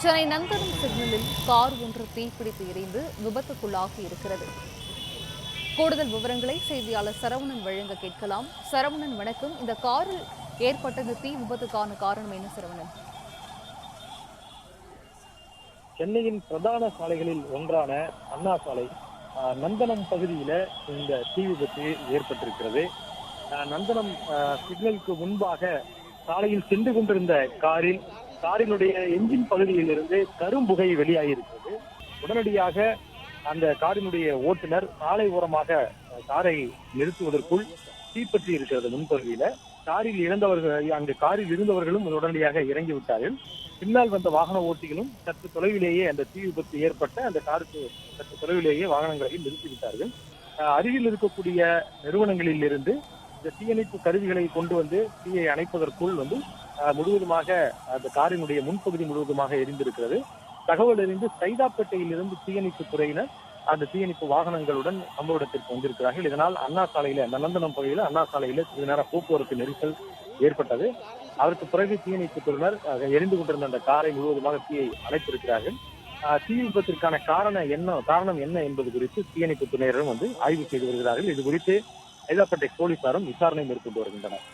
சென்னை நந்தனம் சிக்னலில் கார் ஒன்று தீப்பிடித்து எரிந்து விபத்துக்குள்ளாகி இருக்கிறது. கூடுதல் விவரங்களை செய்தியாளர் சரவணன் வழங்க கேட்கலாம். சரவணன், வணக்கம். இந்த காரில் ஏற்பட்ட இந்த தீ விபத்துக்கான காரணம் என்ன சரவணன்? சென்னையின் பிரதான சாலைகளில் ஒன்றான அண்ணா சாலை நந்தனம் பகுதியில இந்த தீ விபத்து ஏற்பட்டிருக்கிறது. நந்தனம் சிக்னலுக்கு முன்பாக சாலையில் சென்று கொண்டிருந்த காரினுடைய என்ஜின் பகுதியில் இருந்து கரும்புகை வெளியாகியிருக்கிறது. உடனடியாக அந்த காரினுடைய ஓட்டுநர் சாலை ஓரமாக காரை நிறுத்துவதற்குள் தீப்பற்றி இருக்கிறது. முன்பகுதியில காரில் இருந்தவர்களும் உடனடியாக இறங்கிவிட்டார்கள். பின்னால் வந்த வாகன ஓட்டிகளும் சற்று தொலைவிலேயே அந்த தீ விபத்து ஏற்பட்ட அந்த காருக்கு சற்று தொலைவிலேயே வாகனங்களை நிறுத்திவிட்டார்கள். அருகில் இருக்கக்கூடிய நிறுவனங்களில் இருந்து இந்த தீயணைப்பு கருவிகளை கொண்டு வந்து தீயை அணைப்பதற்குள் முழுவதுமாக அந்த காரினுடைய முன்பகுதி முழுவதுமாக எரிந்திருக்கிறது. தகவல் அறிந்து சைதாப்பேட்டையில் இருந்து தீயணைப்பு துறையினர் அந்த தீயணைப்பு வாகனங்களுடன் சம்பவ இடத்திற்கு வந்திருக்கிறார்கள். இதனால் அண்ணா சாலையில நந்தனம் பகுதியில் அண்ணா சாலையில சிறிது நேரம் போக்குவரத்து நெரிசல் ஏற்பட்டது. அதற்கு பிறகு தீயணைப்பு துறையினர் எரிந்து கொண்டிருந்த அந்த காரை முழுவதுமாக தீயை அணைத்திருக்கிறார்கள். தீ விபத்திற்கான காரணம் என்ன என்பது குறித்து தீயணைப்பு துறையினரும் ஆய்வு செய்து வருகிறார்கள். இது குறித்து சைதாப்பேட்டை போலீசாரும் விசாரணை மேற்கொண்டு வருகின்றனர்.